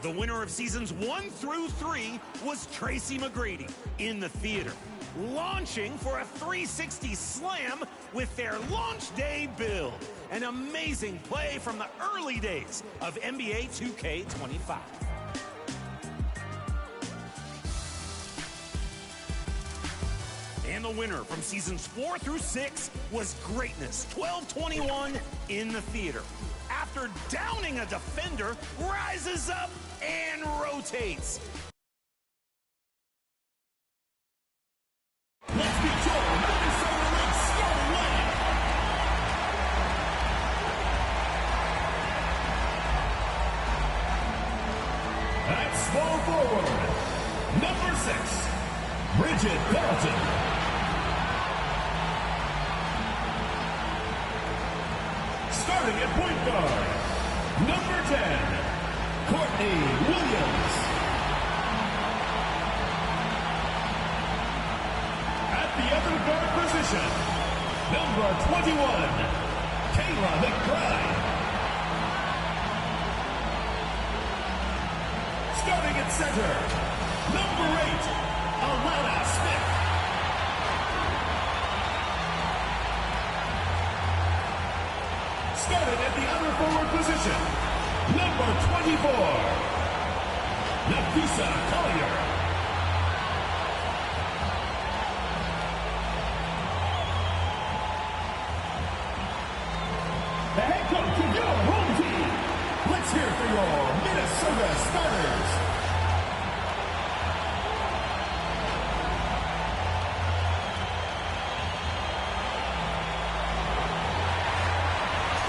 The winner of seasons 1 through 3 was Tracy McGrady in the theater, launching for a 360 slam with their launch day build. An amazing play from the early days of NBA 2K25. And the winner from seasons 4 through 6 was Greatness 1221 in the theater. After downing a defender, rises up and rotates. Let's get your Minnesota Lynx starting lineup. At small forward, number 6, Bridget Pelton. Starting at point guard, number 10, Courtney Williams. At the other guard position, number 21, Kayla McBride. Starting at center, number 8, Alana Smith. Starting at the other forward position, number 24, Nafisa Collier. The head coach of your home team. Let's hear for your Minnesota starters.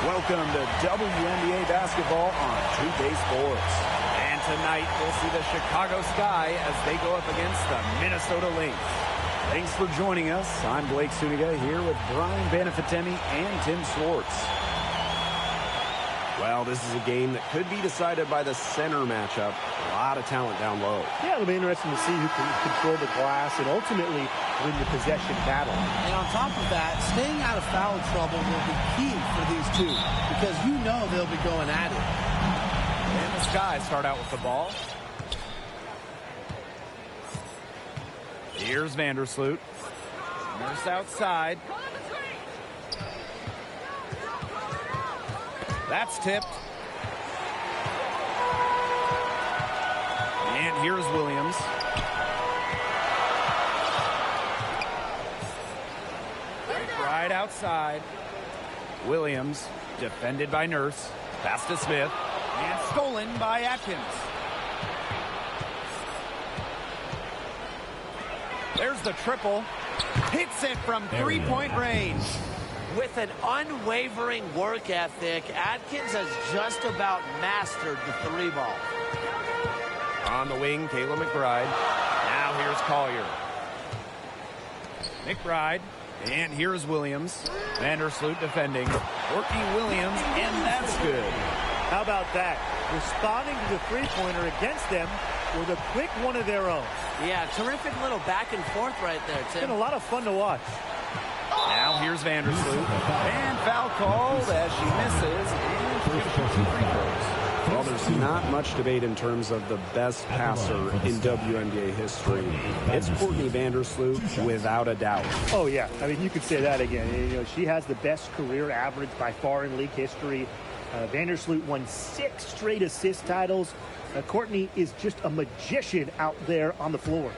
Welcome to WNBA basketball on 2K Sports. And tonight we'll see the Chicago Sky as they go up against the Minnesota Lynx. Thanks for joining us. I'm Blake Suniga here with Brian Banafitemi and Tim Swartz. Well, this is a game that could be decided by the center matchup. A lot of talent down low. Yeah, it'll be interesting to see who can control the glass and ultimately win the possession battle. And on top of that, staying out of foul trouble will be key for these two because you know they'll be going at it. And the Sky start out with the ball. Here's Vandersloot. Nurse outside. That's tipped. And here's Williams. Right outside. Williams, defended by Nurse. Pass to Smith. And stolen by Atkins. There's the triple. Hits it from three-point range. With an unwavering work ethic, Atkins has just about mastered the three ball. On the wing, Kayla McBride. Now here's Collier. McBride. And here's Williams. Vandersloot defending. Courtney Williams, and that's good. How about that? Responding to the three-pointer against them with a quick one of their own. Yeah, terrific little back and forth right there, Tim. It's been a lot of fun to watch. Now here's Vandersloot. And foul called as she misses. And she's going to shoot 2 free throws. Well, there's not much debate in terms of the best passer in WNBA history. It's Courtney Vandersloot, without a doubt. Oh, yeah. I mean, you could say that again. You know, she has the best career average by far in league history. Vandersloot won 6 straight assist titles. Courtney is just a magician out there on the floor.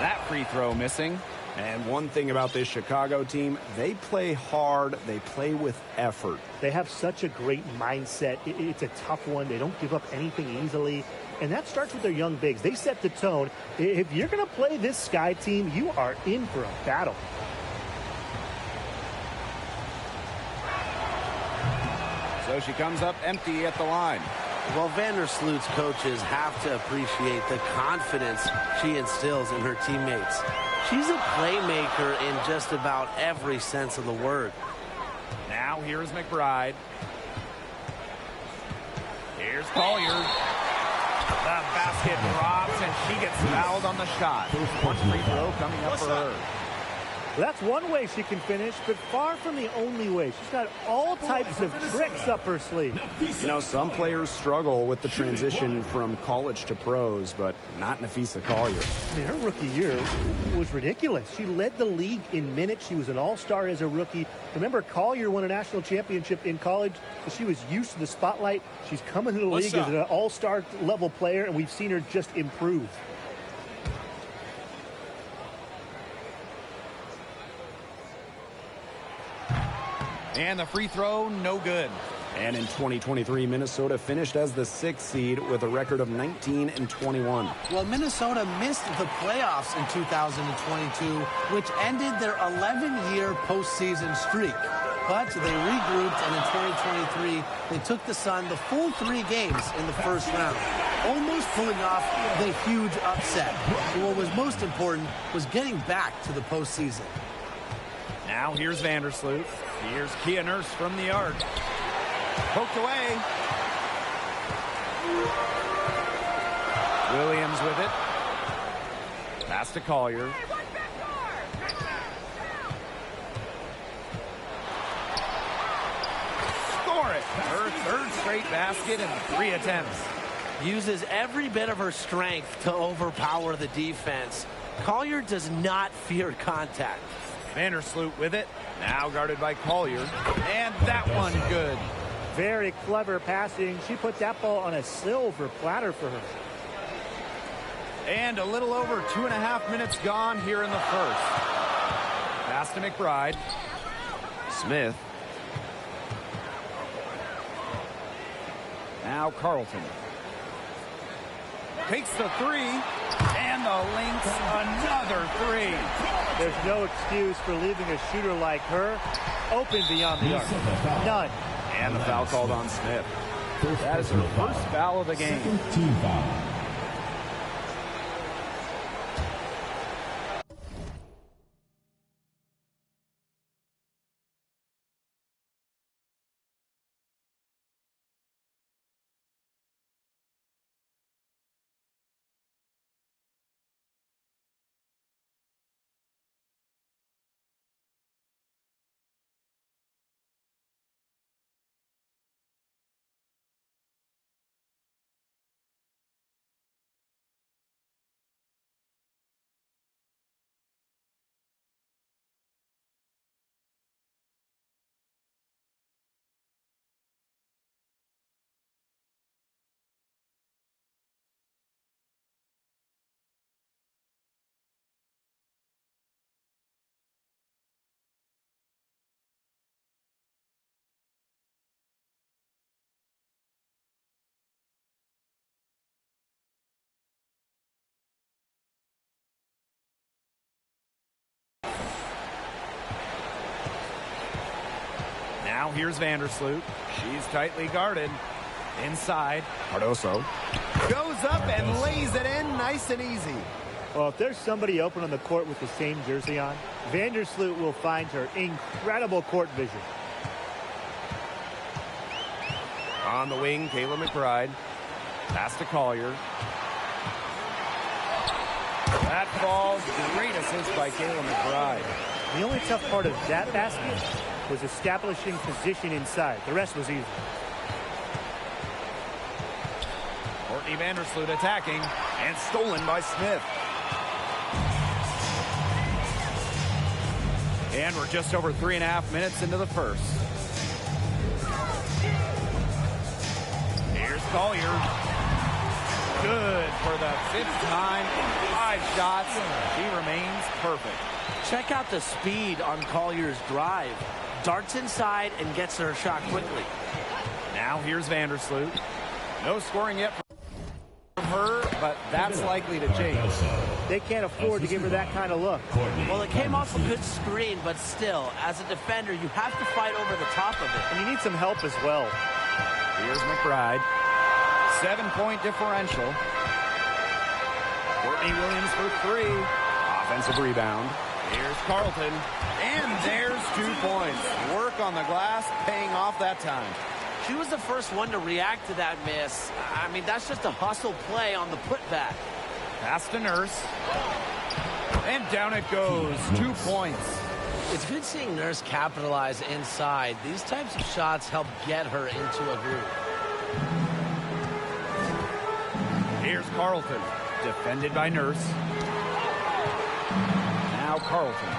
That free throw missing. And one thing about this Chicago team, they play hard, they play with effort. They have such a great mindset. It's a tough one. They don't give up anything easily. And that starts with their young bigs. They set the tone. If you're going to play this Sky team, you are in for a battle. So she comes up empty at the line. Well, Vandersloot's coaches have to appreciate the confidence she instills in her teammates. She's a playmaker in just about every sense of the word. Now here's McBride. Here's Collier. The basket drops, and she gets fouled on the shot. One free throw coming up for her. Well, that's one way she can finish, but far from the only way. She's got all types of tricks up her sleeve. You know, some players struggle with the transition from college to pros, but not Nafisa Collier. I mean, her rookie year was ridiculous. She led the league in minutes. She was an all-star as a rookie. Remember, Collier won a national championship in college, so she was used to the spotlight. She's coming to the league as an all-star level player, and we've seen her just improve. And the free throw, no good. And in 2023, Minnesota finished as the 6th seed with a record of 19-21. Well, Minnesota missed the playoffs in 2022, which ended their 11-year postseason streak. But they regrouped, and in 2023, they took the Sun the full 3 games in the first round, almost pulling off the huge upset. But what was most important was getting back to the postseason. Now here's Vandersloot. Here's Kia Nurse from the arc. Poked away. Williams with it. Pass to Collier. Score it. Her 3rd straight basket in 3 attempts. Uses every bit of her strength to overpower the defense. Collier does not fear contact. Vandersloot with it. Now guarded by Collier. And that one good. Very clever passing. She put that ball on a silver platter for her. And a little over 2.5 minutes gone here in the first. Pass to McBride. Smith. Now Carlton. Takes the 3. And the Lynx another 3. There's no excuse for leaving a shooter like her open beyond the arc. None. And the foul called on Smith. That is her first foul of the game. Team foul. Now here's Vandersloot. She's tightly guarded. Inside. Cardoso Goes up and lays it in nice and easy. Well, if there's somebody open on the court with the same jersey on, Vandersloot will find her. Incredible court vision. on the wing. Kayla McBride. Pass to Collier. That falls. Great assist by Kayla McBride. The only tough part of that basket was establishing position inside. The rest was easy. Courtney Vandersloot attacking and stolen by Smith. And we're just over 3.5 minutes into the first. Here's Collier. Good for the 5th time in 5 shots. He remains perfect. Check out the speed on Collier's drive. Darts inside and gets her shot quickly. Now here's Vandersloot. No scoring yet from her, but that's likely to change. They can't afford to give her that kind of look. Well, it came off a good screen, but still, as a defender, you have to fight over the top of it. And you need some help as well. Here's McBride. 7-point differential. Courtney Williams for 3. Offensive rebound. Here's Carlton. And there's 2 points. Work on the glass, paying off that time. She was the first one to react to that miss. I mean, that's just a hustle play on the putback. Pass to Nurse. And down it goes. 2 points. It's good seeing Nurse capitalize inside. These types of shots help get her into a groove. Here's Carlton, defended by Nurse. Now Carlton.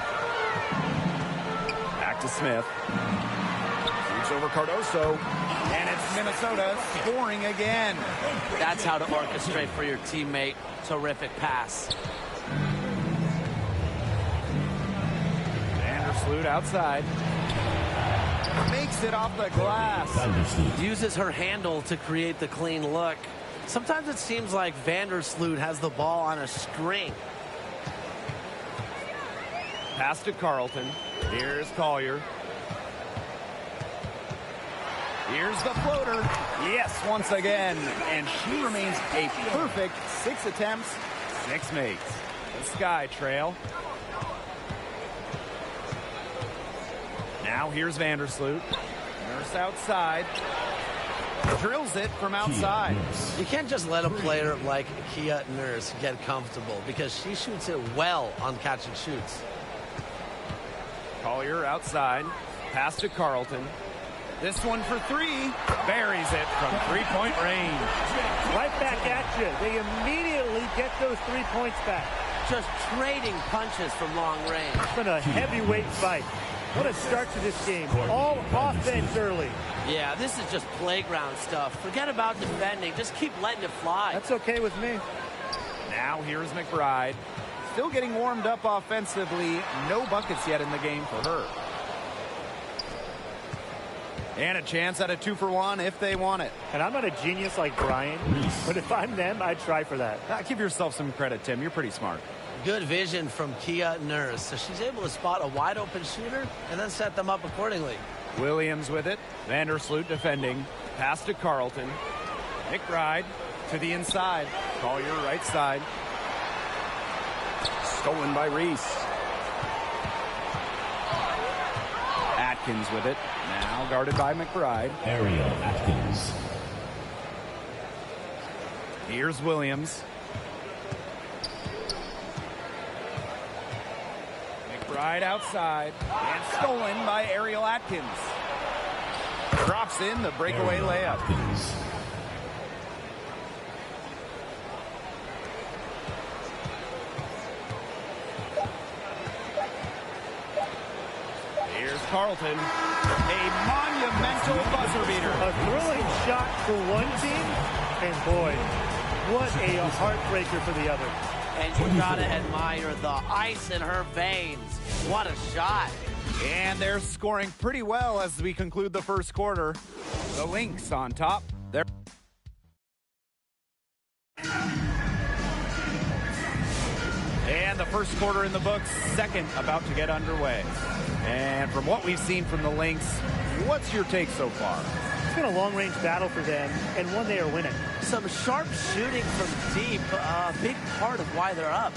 Back to Smith. Shoots over Cardoso. And it's Minnesota scoring again. That's how to orchestrate for your teammate. Terrific pass. Vandersloot outside. Makes it off the glass. Uses her handle to create the clean look. Sometimes it seems like Vandersloot has the ball on a string. Pass to Carlton. Here's Collier. Here's the floater. Yes, once again. And she remains a perfect 6 attempts, 6 makes. The Sky Trail. Now here's Vandersloot. Nurse outside. Drills it from outside. You can't just let a player like Kia Nurse get comfortable because she shoots it well on catch and shoots. Collier outside. Pass to Carlton. This one for 3. Buries it from 3-point range. Right back at you. They immediately get those 3 points back. Just trading punches from long range. It's been a heavyweight fight. What a start to this game. All offense early. Yeah, this is just playground stuff. Forget about defending. Just keep letting it fly. That's okay with me. Now here's McBride. Still getting warmed up offensively. No buckets yet in the game for her. And a chance at a 2-for-1 if they want it. And I'm not a genius like Brian, but if I'm them, I'd try for that. Give yourself some credit, Tim. You're pretty smart. Good vision from Kia Nurse. So she's able to spot a wide open shooter and then set them up accordingly. Williams with it. Vandersloot defending. Pass to Carlton. McBride to the inside. Collier right side. Stolen by Reese. Atkins with it. Now guarded by McBride. Ariel Atkins. Here's Williams. McBride outside. And stolen by Ariel Atkins. Drops in the breakaway layup. Atkins. Here's Carlton. A monumental buzzer beater. A thrilling shot for one team, and boy, what a heartbreaker for the other. And you gotta admire the ice in her veins. What a shot. And they're scoring pretty well as we conclude the first quarter. The Lynx on top. They're and the first quarter in the books, second about to get underway. And from what we've seen from the Lynx, what's your take so far? It's been a long-range battle for them, and one they are winning. Some sharp shooting from deep, a big part of why they're up.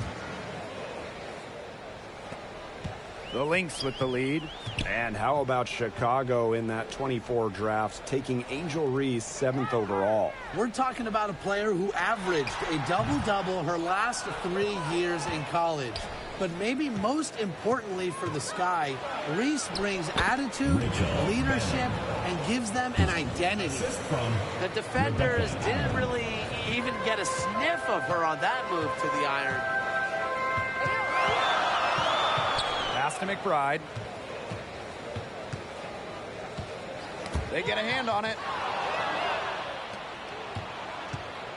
The Lynx with the lead. And how about Chicago in that 24 draft, taking Angel Reese 7th overall? We're talking about a player who averaged a double-double her last 3 years in college. But maybe most importantly for the Sky, Reese brings attitude, leadership, and gives them an identity. The defenders didn't really even get a sniff of her on that move to the iron. Pass to McBride. They get a hand on it.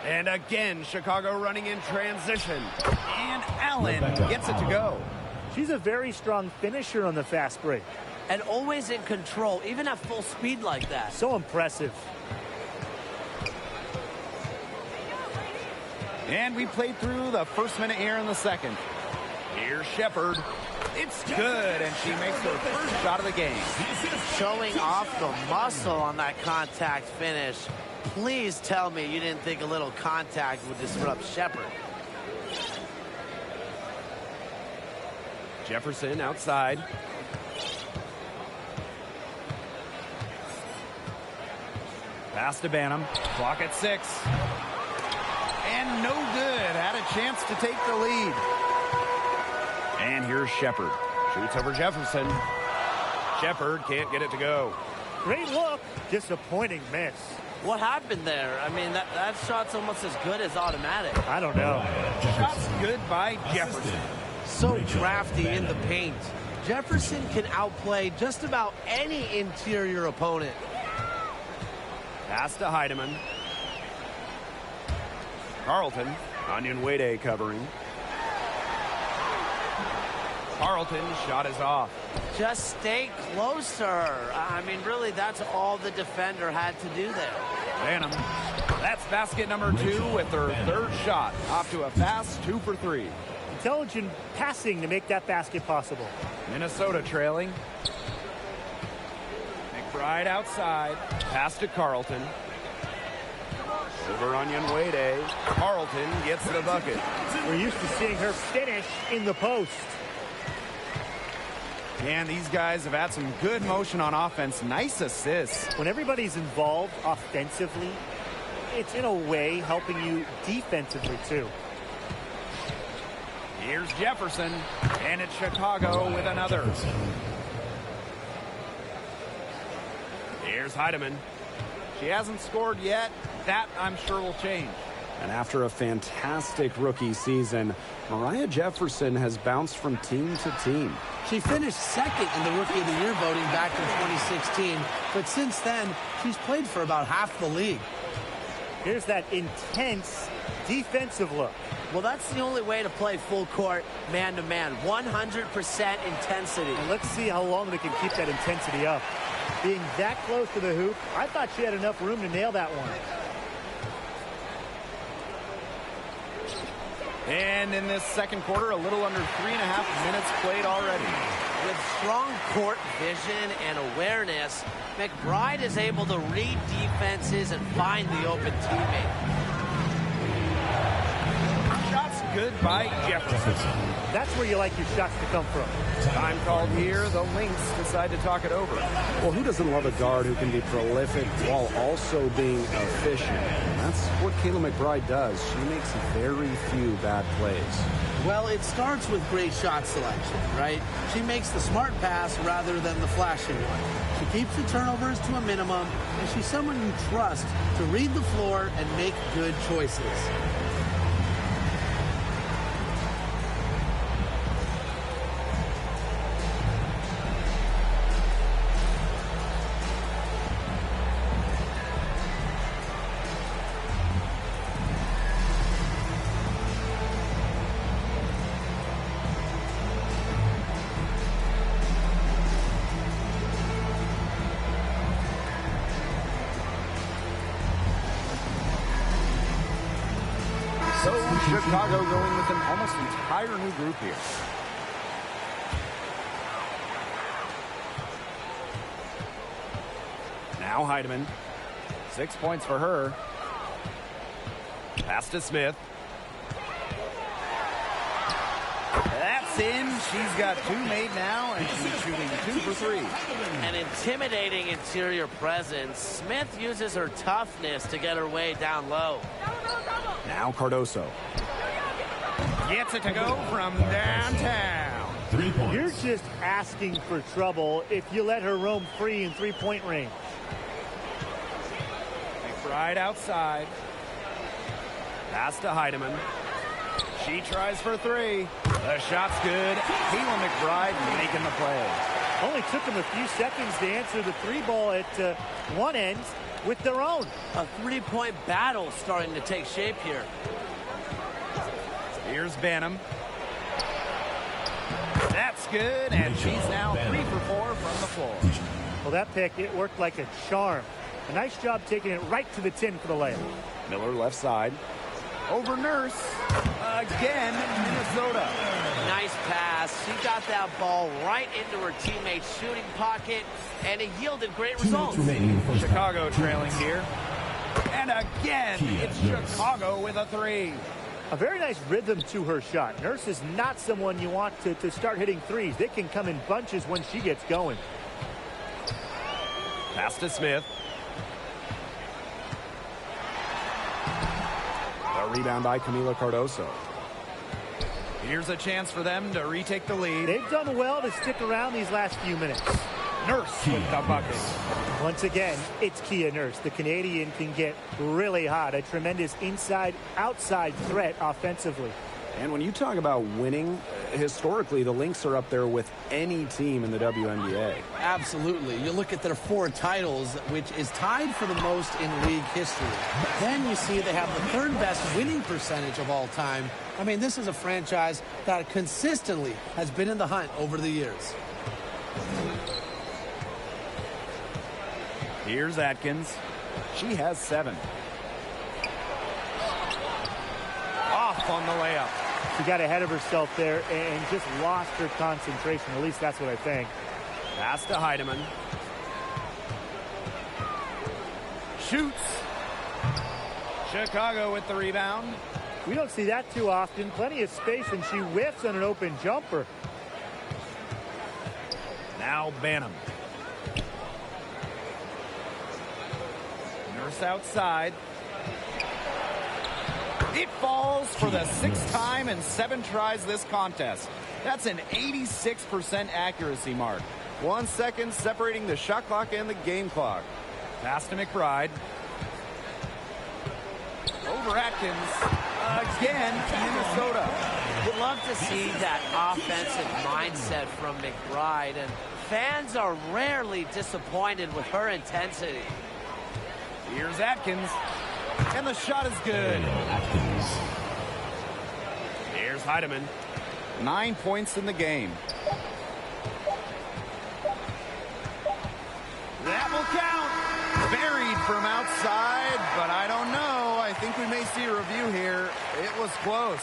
And again, Chicago running in transition. And Allen gets it to go. She's a very strong finisher on the fast break. And always in control, even at full speed like that. So impressive. And we played through the first minute here in the second. Here's Shepard. It's good, and she makes her first shot of the game. Showing off the muscle on that contact finish. Please tell me you didn't think a little contact would disrupt Shepard. Jefferson outside. Pass to Banham. Clock at 6. And no good. Had a chance to take the lead. And here's Shepard. Shoots over Jefferson. Shepard can't get it to go. Great look. Disappointing miss. What happened there? I mean, that shot's almost as good as automatic. I don't know. Shot's good by Jefferson. So crafty in the paint. Jefferson can outplay just about any interior opponent. Pass to Heidemann. Carlton. Onyenwere covering. Carlton shot is off. Just stay close to her. I mean, really, that's all the defender had to do there. Banham. That's basket number 2 with her third shot. Off to a fast 2 for 3. Intelligent passing to make that basket possible. Minnesota trailing. McBride outside. Pass to Carlton. Over Onyenwere. Carlton gets the bucket. We're used to seeing her finish in the post. And these guys have had some good motion on offense. Nice assists. When everybody's involved offensively, it's in a way helping you defensively too. Here's Jefferson, and it's Chicago with another. Here's Heidemann. She hasn't scored yet. That, I'm sure, will change. And after a fantastic rookie season, Mariah Jefferson has bounced from team to team. She finished second in the Rookie of the Year voting back in 2016, but since then, she's played for about half the league. Here's that intense defensive look. Well, that's the only way to play full court, man-to-man. 100% intensity. And let's see how long they can keep that intensity up. Being that close to the hoop, I thought she had enough room to nail that one. And in this second quarter, a little under 3.5 minutes played already. With strong court vision and awareness, McBride is able to read defenses and find the open teammate. Shots good by Jefferson. That's where you like your shots to come from. Time called here. The Lynx decide to talk it over. Well, who doesn't love a guard who can be prolific while also being efficient? And that's what Kayla McBride does. She makes very few bad plays. Well, it starts with great shot selection, right? She makes the smart pass rather than the flashing one. She keeps the turnovers to a minimum, and she's someone you trust to read the floor and make good choices. So Chicago going with an almost entire new group here. Now Heidemann. 6 points for her. Pass to Smith. That's in. She's got 2 made now, and she's shooting 2 for 3. An intimidating interior presence. Smith uses her toughness to get her way down low. Now Cardoso. Gets it to go from downtown. 3 points. You're just asking for trouble if you let her roam free in three-point range. McBride outside. Pass to Heidemann. She tries for 3. The shot's good. Kayla McBride making the play. Only took them a few seconds to answer the 3-ball at one end with their own. A three-point battle starting to take shape here. Here's Banham. That's good, and she's now 3 for 4 from the floor. Well, that pick, it worked like a charm. A nice job taking it right to the tin for the layup. Miller left side. Over Nurse. Again, Minnesota. Nice pass. She got that ball right into her teammate's shooting pocket, and it yielded great 2 minutes results. remaining in the first Chicago half. trailing here. And again, it's Chicago with a 3. A very nice rhythm to her shot. Nurse is not someone you want to start hitting threes. They can come in bunches when she gets going. Pass to Smith. A rebound by Camila Cardoso. Here's a chance for them to retake the lead. They've done well to stick around these last few minutes. Nurse with the bucket. Once again, it's Kia Nurse. The Canadian can get really hot. A tremendous inside-outside threat offensively. And when you talk about winning, historically, the Lynx are up there with any team in the WNBA. Absolutely. You look at their 4 titles, which is tied for the most in league history. Then you see they have the 3rd best winning percentage of all time. I mean, this is a franchise that consistently has been in the hunt over the years. Here's Atkins. She has 7. Off on the layup. She got ahead of herself there and just lost her concentration. At least that's what I think. Pass to Heidemann. Shoots. Chicago with the rebound. We don't see that too often. Plenty of space, and she whiffs on an open jumper. Now Banham. Nurse outside. It falls for the 6th time in 7 tries this contest. That's an 86% accuracy mark. 1 second separating the shot clock and the game clock. Pass to McBride. Over Atkins. Again, Minnesota. We'd love to see that offensive mindset from McBride, and fans are rarely disappointed with her intensity. Here's Atkins. And the shot is good. Here's Heidemann. 9 points in the game. That will count. Buried from outside, but I don't know. I think we may see a review here. It was close.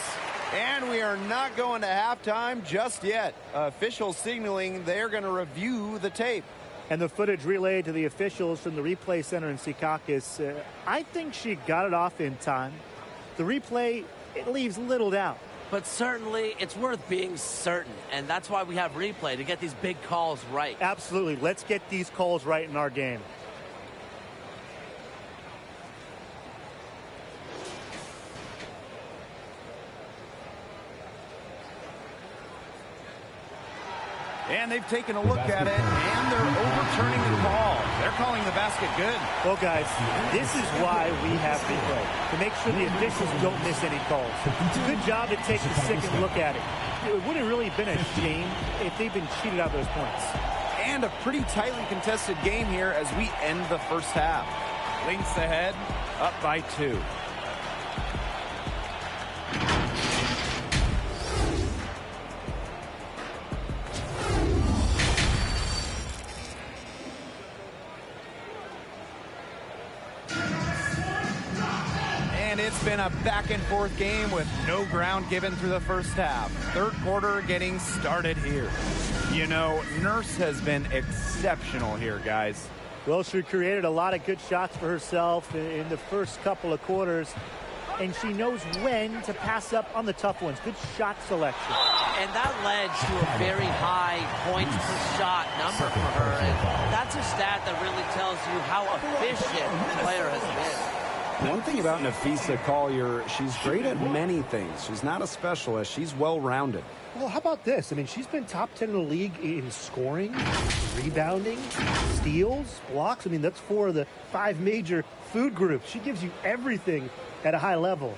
And we are not going to halftime just yet. Officials signaling they're going to review the tape. And the footage relayed to the officials from the replay center in Secaucus. I think she got it off in time. The replay, it leaves little doubt. But certainly, it's worth being certain, and that's why we have replay, to get these big calls right. Absolutely. Let's get these calls right in our game. And they've taken a look at it, and they're overturning the call. They're calling the basket good. Well, guys, this is why we have replay, to make sure the officials don't miss any calls. Good job to take a second look at it. It would have really been a shame if they'd been cheated out of those points. And a pretty tightly contested game here as we end the first half. Lynx ahead, up by 2. It's been a back-and-forth game with no ground given through the first half. 3rd quarter getting started here. You know, Nurse has been exceptional here, guys. Well, she created a lot of good shots for herself in the first couple of quarters, and she knows when to pass up on the tough ones. Good shot selection. And that led to a very high points per shot number for her, and that's a stat that really tells you how efficient the player has been. One thing about Napheesa Collier, she's great at many things. She's not a specialist. She's well-rounded. Well, how about this? I mean, she's been top 10 in the league in scoring, rebounding, steals, blocks. I mean, that's 4 of the 5 major food groups. She gives you everything at a high level.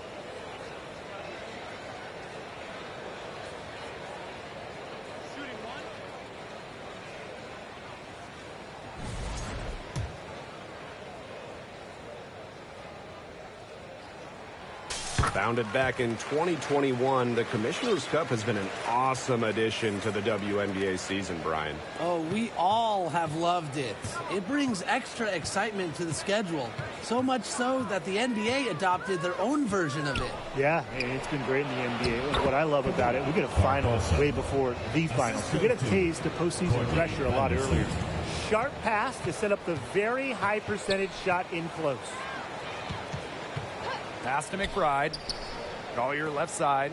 Founded back in 2021, the Commissioner's Cup has been an awesome addition to the WNBA season, Brian. Oh, we all have loved it. It brings extra excitement to the schedule. So much so that the NBA adopted their own version of it. Yeah, it's been great in the NBA. What I love about it, we get a finals way before the finals. We get a taste of postseason pressure a lot earlier. Sharp pass to set up the very high percentage shot in close. Pass to McBride. Collier left side.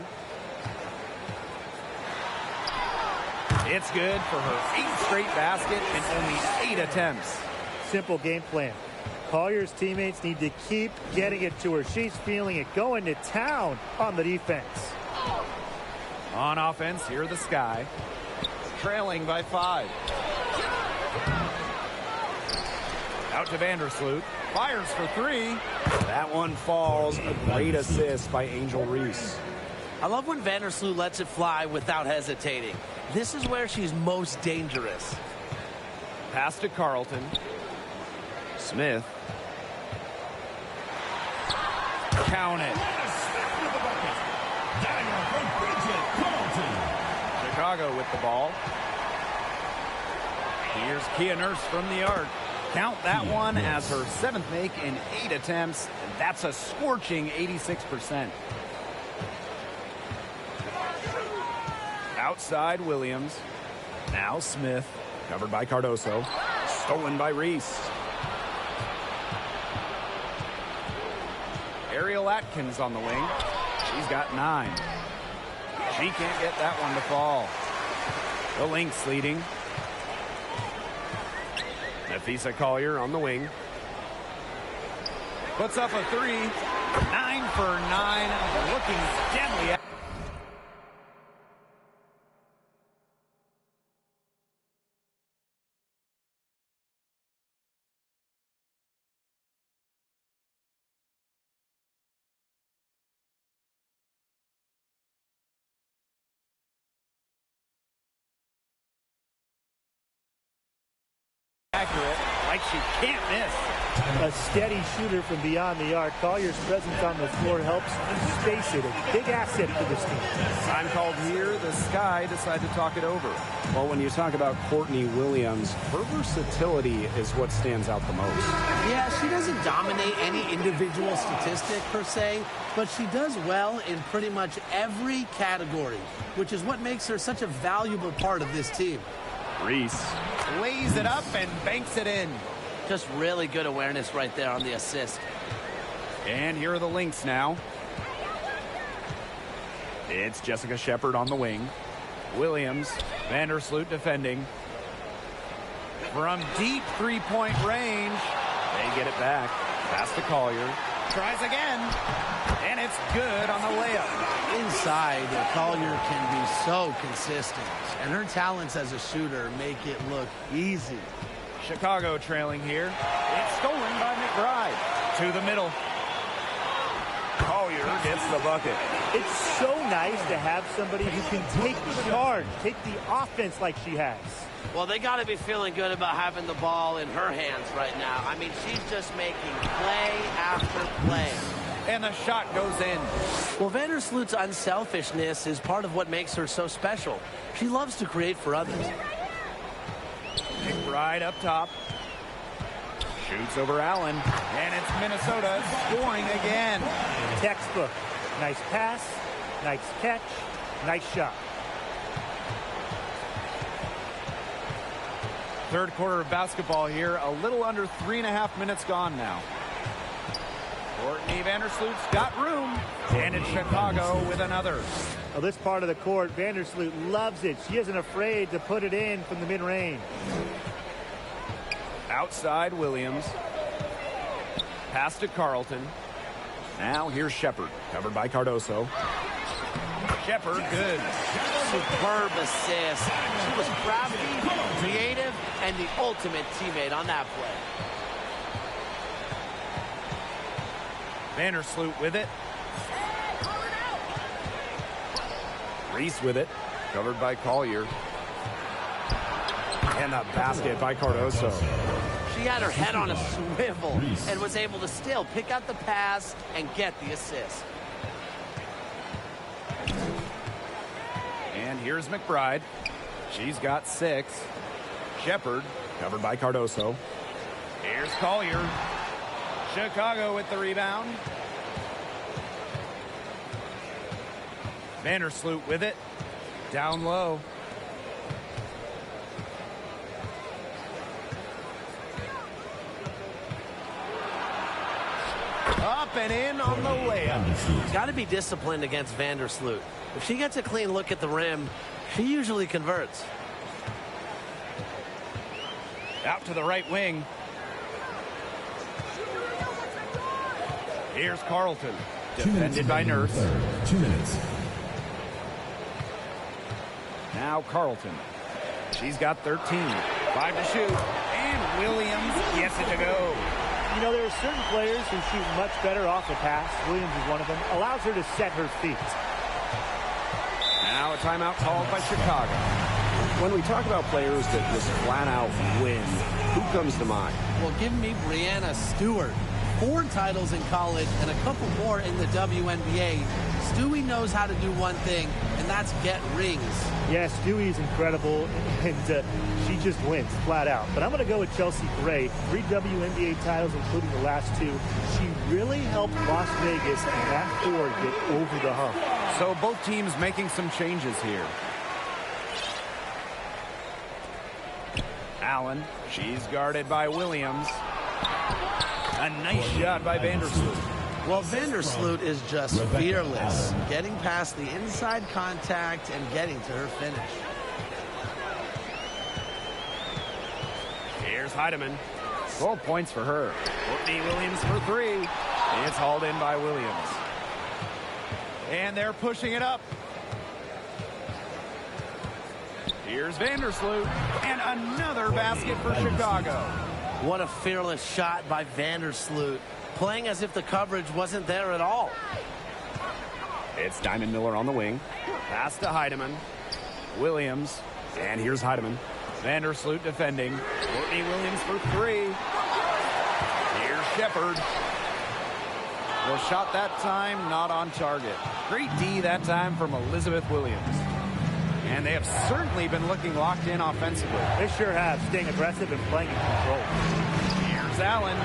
It's good for her 8th straight basket in only 8 attempts. Simple game plan. Collier's teammates need to keep getting it to her. She's feeling it, going to town on the defense. On offense, here the Sky. Trailing by 5. Out to Vandersloot. Fires for 3. That one falls. A great assist by Angel Reese. I love when Vandersloot lets it fly without hesitating. This is where she's most dangerous. Pass to Carlton. Smith. Count it. Chicago with the ball. Here's Kia Nurse from the arc. Count that one as her 7th make in 8 attempts. And that's a scorching 86%. Outside Williams. Now Smith. Covered by Cardoso. Stolen by Reese. Ariel Atkins on the wing. She's got 9. She can't get that one to fall. The Lynx leading. Nafisa Collier on the wing. Puts up a 3. 9 for 9. Looking deadly. Accurate, like she can't miss. A steady shooter from beyond the arc. Collier's presence on the floor helps space it. A big asset for this team. Time called here. The Sky decide to talk it over. Well, when you talk about Courtney Williams, her versatility is what stands out the most. Yeah, she doesn't dominate any individual statistic per se, but she does well in pretty much every category, which is what makes her such a valuable part of this team. Reese lays it up and banks it in. Just really good awareness right there on the assist. And here are the Lynx now. It's Jessica Shepard on the wing. Williams, Vandersloot defending. From deep three-point range, they get it back. Pass to Collier. Tries again. And it's good on the layup. Inside, Collier can be so consistent. And her talents as a shooter make it look easy. Chicago trailing here. It's stolen by McBride. To the middle. Collier gets the bucket. It's so nice to have somebody who can take charge, take the offense like she has. Well, they got to be feeling good about having the ball in her hands right now. I mean, she's just making play after play. And the shot goes in. Well, Vandersloot's unselfishness is part of what makes her so special. She loves to create for others. McBride up top. Shoots over Allen. And it's Minnesota scoring again. Textbook. Nice pass, nice catch, nice shot. Third quarter of basketball here. A little under 3.5 minutes gone now. Courtney Vandersloot's got room. And it's Chicago with another. Well, this part of the court, Vandersloot loves it. She isn't afraid to put it in from the mid-range. Outside Williams. Pass to Carlton. Now here's Shepard, covered by Cardoso. Shepard, good. Superb assist. She was crafty, creative, and the ultimate teammate on that play. Vandersloot with it. Reese with it, covered by Collier. And a basket by Cardoso. She had her head on a swivel and was able to still pick out the pass and get the assist. And here's McBride. She's got 6. Shepard, covered by Cardoso. Here's Collier. Chicago with the rebound. Vandersloot with it. Down low. Up and in on the layup. Got to be disciplined against Vandersloot. If she gets a clean look at the rim, she usually converts. Out to the right wing. Here's Carlton. Defended by Nurse. 2 minutes. Now Carlton. She's got 13. 5 to shoot. And Williams gets it to go. You know, there are certain players who shoot much better off the pass. Williams is one of them. Allows her to set her feet. Now a timeout called by Chicago. When we talk about players that just flat out win, who comes to mind? Well, give me Brianna Stewart. 4 titles in college and a couple more in the WNBA. Stewie knows how to do one thing, and that's get rings. Yeah, Stewie is incredible, and she just wins flat out. But I'm going to go with Chelsea Gray. 3 WNBA titles, including the last 2. She really helped Las Vegas and that 4 get over the hump. So both teams making some changes here. Allen, she's guarded by Williams. A nice shot by Vandersloot. Well, Vandersloot is just fearless, getting past the inside contact and getting to her finish. Here's Heidemann. 12 points for her. Courtney Williams for 3. It's hauled in by Williams. And they're pushing it up. Here's Vandersloot. And another basket for Chicago. What a fearless shot by Vandersloot, playing as if the coverage wasn't there at all. It's Diamond Miller on the wing. Pass to Heidemann. Williams. And here's Heidemann. Vandersloot defending. Courtney Williams for 3. Here's Shepard. Well, shot that time, not on target. Great D that time from Elizabeth Williams. And they have certainly been looking locked in offensively. They sure have, staying aggressive and playing in control. Here's Allen.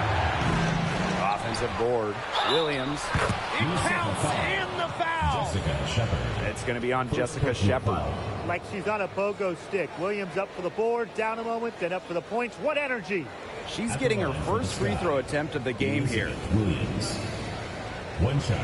Offensive board. Williams. It counts and the foul. Jessica Shepard. It's going to be on Jessica Shepard. Like she's on a pogo stick. Williams up for the board, down a moment, then up for the points. What energy! She's getting her first free throw attempt of the game here. Williams. 1 shot.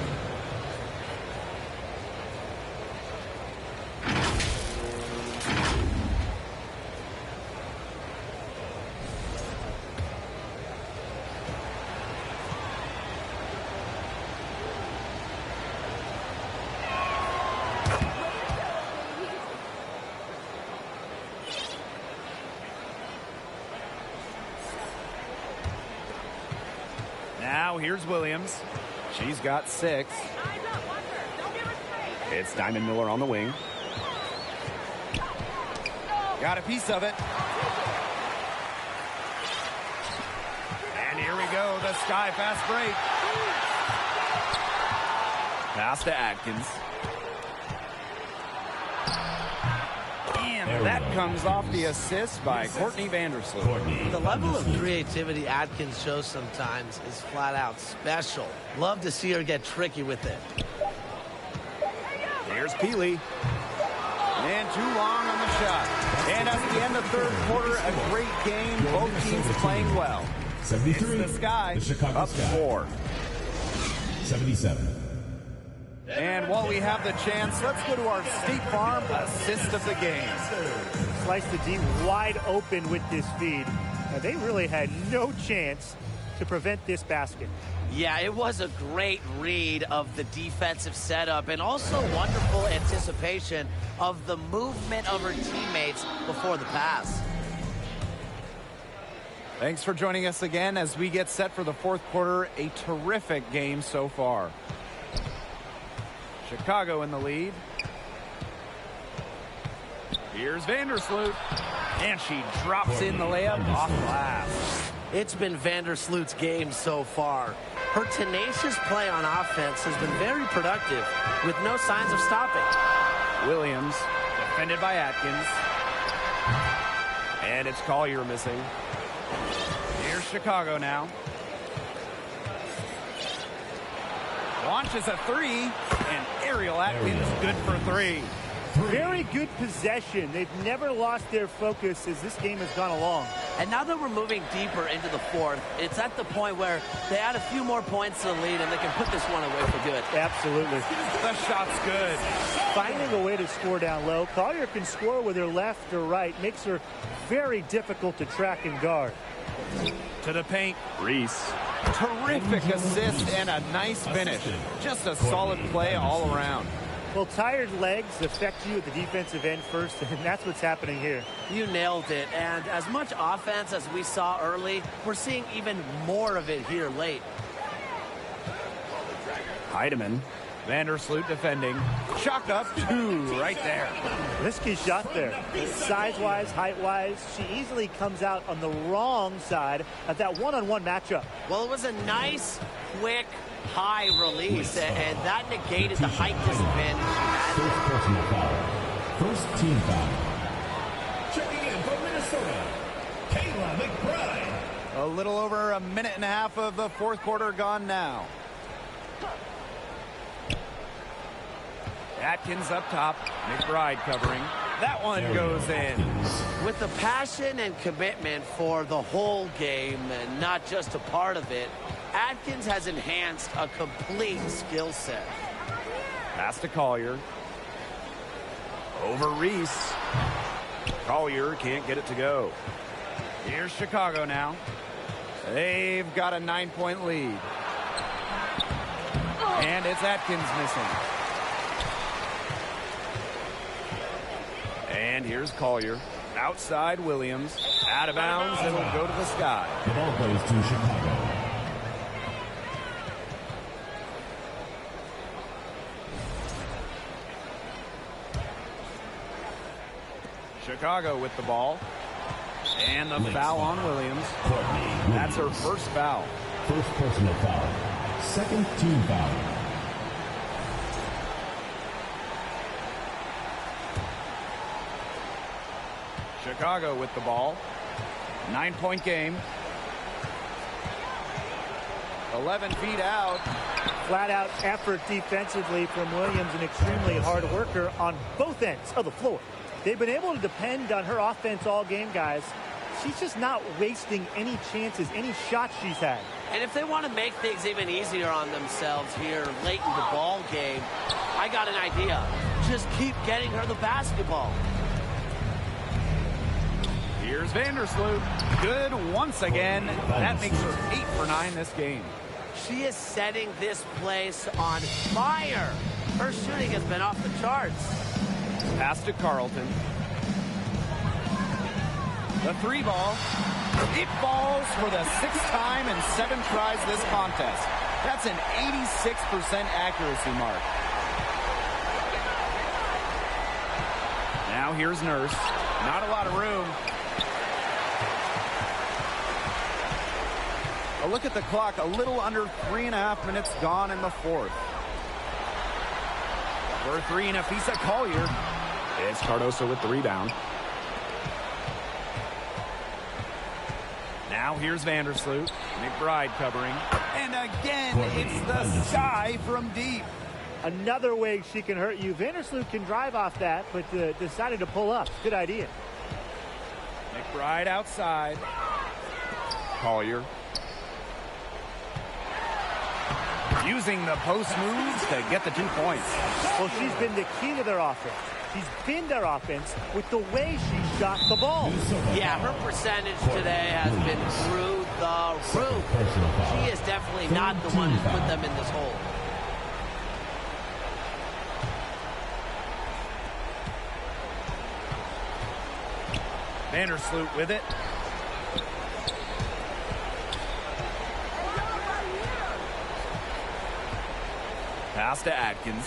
Now here's Williams. She's got 6. It's Diamond Miller on the wing. Got a piece of it. And here we go, the sky fast break. Pass to Atkins. And that comes off the assist by Courtney Vandersloot. The level of creativity Atkins shows sometimes is flat out special. Love to see her get tricky with it. Here's Peely. And too long on the shot. And at the end of third quarter, a great game. Both teams playing well. 73. It's the Sky, The Chicago up Sky. 4. 77. And while we have the chance, let's go to our State Farm assist of the game. Slice the D wide open with this feed. They really had no chance to prevent this basket. Yeah, it was a great read of the defensive setup and also wonderful anticipation of the movement of her teammates before the pass. Thanks for joining us again as we get set for the fourth quarter. A terrific game so far. Chicago in the lead. Here's Vandersloot. And she drops in the layup off glass. It's been Vandersloot's game so far. Her tenacious play on offense has been very productive with no signs of stopping. Williams, defended by Atkins. And it's Collier missing. Here's Chicago now. Launches a 3, and Ariel Atkins good for 3. Very good possession. They've never lost their focus as this game has gone along. And now that we're moving deeper into the fourth, it's at the point where they add a few more points to the lead and they can put this one away for good. Absolutely. The shot's good. Finding a way to score down low. Collier can score with her left or right. Makes her very difficult to track and guard. To the paint, Reese. Terrific assist and a nice finish. Just a solid play all around. Well, tired legs affect you at the defensive end first, and that's what's happening here. You nailed it. And as much offense as we saw early, we're seeing even more of it here late. Heidemann. Vandersloot defending. Chalk up 2 right there. Risky shot there. Size-wise, height-wise, she easily comes out on the wrong side of that one-on-one matchup. Well, it was a nice, quick, high release, and that negated the height disadvantage she had. First personal foul. First team foul. Checking in from Minnesota, Kayla McBride. A little over a minute and a half of the fourth quarter gone now. Atkins up top. McBride covering. That one goes in. With the passion and commitment for the whole game, and not just a part of it, Atkins has enhanced a complete skill set. Pass to Collier. Over Reese. Collier can't get it to go. Here's Chicago now. They've got a 9-point lead. And it's Atkins missing. And here's Collier. Outside Williams. Out of bounds. It'll go to the sky. The ball goes to Chicago. Chicago with the ball. And the foul on Williams. That's her first foul. First personal foul. Second team foul. Chicago with the ball. 9-point game. 11 feet out. Flat out effort defensively from Williams, an extremely hard worker on both ends of the floor. They've been able to depend on her offense all game, guys. She's just not wasting any chances, any shots she's had. And if they want to make things even easier on themselves here late in the ball game, I got an idea. Just keep getting her the basketball. Here's Vandersloot. Good once again. That makes her 8 for 9 this game. She is setting this place on fire. Her shooting has been off the charts. Pass to Carlton. The 3 ball. It falls for the 6th time in 7 tries this contest. That's an 86% accuracy mark. Now here's Nurse. Not a lot of room. A look at the clock. A little under 3.5 minutes gone in the fourth. For 3, Nafisa Collier. It's Cardoso with the rebound. Now here's Vandersloot. McBride covering. And again, it's the sky from deep. Another way she can hurt you. Vandersloot can drive off that, but decided to pull up. Good idea. McBride outside. Collier. Using the post moves to get the 2 points. Well, she's been the key to their offense. She's been their offense with the way she shot the ball. Yeah, her percentage today has been through the roof. She is definitely not the one who put them in this hole. Vandersloot with it. Pass to Atkins.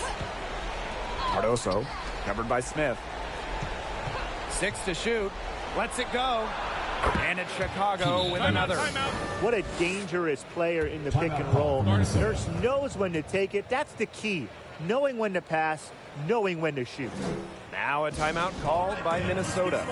Cardoso, covered by Smith. 6 to shoot. Lets it go. And it's Chicago with another. What a dangerous player in the pick and roll. Nurse knows when to take it. That's the key. Knowing when to pass, knowing when to shoot. Now a timeout called by Minnesota.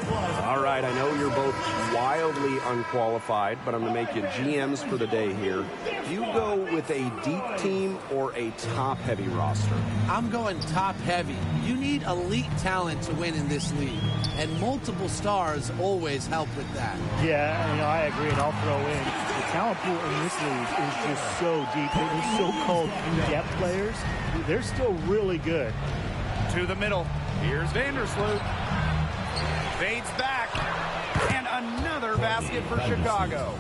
All right, I know you're both wildly unqualified, but I'm going to make you GMs for the day here. Do you go with a deep team or a top-heavy roster? I'm going top-heavy. You need elite talent to win in this league, and multiple stars always help with that. Yeah, I agree, and I'll throw in the talent pool in this league is just so deep. They're so-called depth players. They're still really good. To the middle. Here's Vandersloot. Fades back. And another basket for Chicago.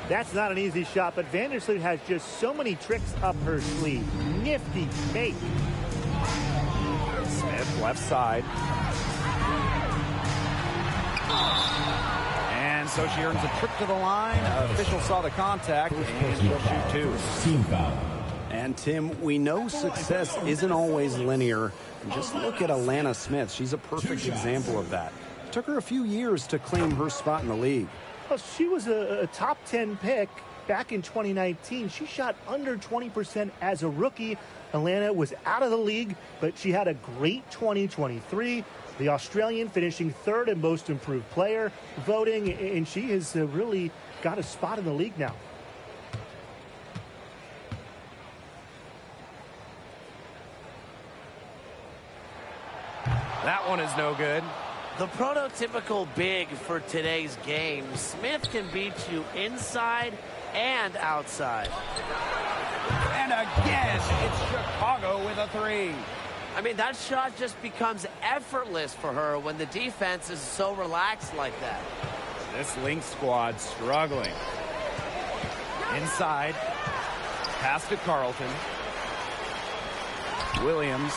That's not an easy shot, but Vandersloot has just so many tricks up her sleeve. Nifty fake. Left side. And so she earns a trip to the line. Official saw the contact, and she'll shoot two. Team foul. And Tim, we know success isn't always linear. Just look at Alana Smith. She's a perfect example of that. It took her a few years to claim her spot in the league. Well, she was a top 10 pick back in 2019. She shot under 20% as a rookie. Alana was out of the league, but she had a great 2023. The Australian finishing third in most improved player voting, and she has really got a spot in the league now. That one is no good. The prototypical big for today's game. Smith can beat you inside and outside. And again, it's Chicago with a three. I mean, that shot just becomes effortless for her when the defense is so relaxed like that. This Lynx squad struggling. Inside. Pass to Carlton. Williams.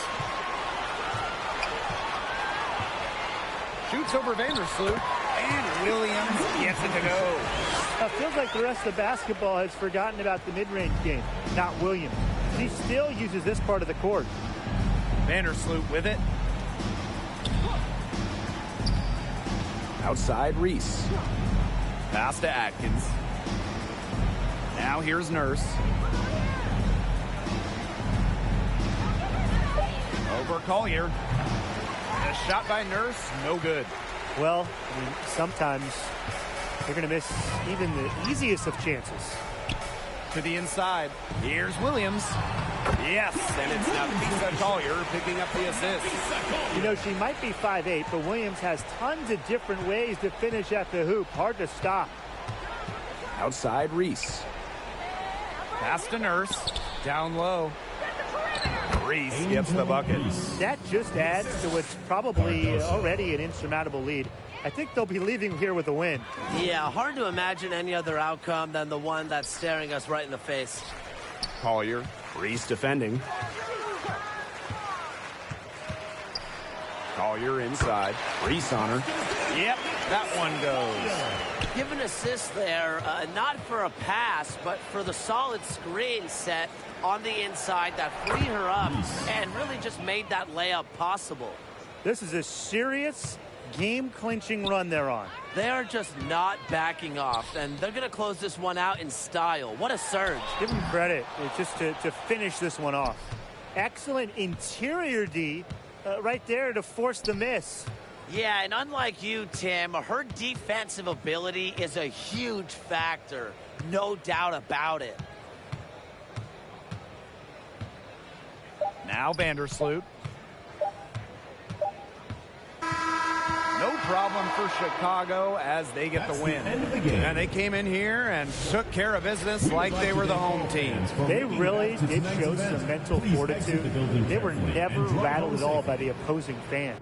Shoots over Vandersloot. And Williams gets it to go. It feels like the rest of basketball has forgotten about the mid-range game, not Williams. He still uses this part of the court. Vandersloot with it. Outside, Reese. Pass to Atkins. Now here's Nurse. Over Collier. A shot by Nurse, no good. Well, I mean, sometimes they're going to miss even the easiest of chances. To the inside. Here's Williams. Yes, and it's Nafisa Collier picking up the assist. You know, she might be 5'8", but Williams has tons of different ways to finish at the hoop. Hard to stop. Outside, Reese. Pass to Nurse. Down low. Reese gets the bucket. That just adds to what's probably already an insurmountable lead. I think they'll be leaving here with a win. Yeah, hard to imagine any other outcome than the one that's staring us right in the face. Collier. Reese defending. Collier inside. Reese on her. Yep, that one goes. Give an assist there, not for a pass, but for the solid screen set on the inside that freed her up and really just made that layup possible. This is a serious game-clinching run they're on. They are just not backing off, and they're going to close this one out in style. What a surge. Give them credit just to finish this one off. Excellent interior D right there to force the miss. Yeah, and unlike you, Tim, her defensive ability is a huge factor. No doubt about it. Now Vandersloot. No problem for Chicago as they get the win. And they came in here and took care of business like they were the home team. They really did show some mental fortitude. They were never rattled at all by the opposing fan.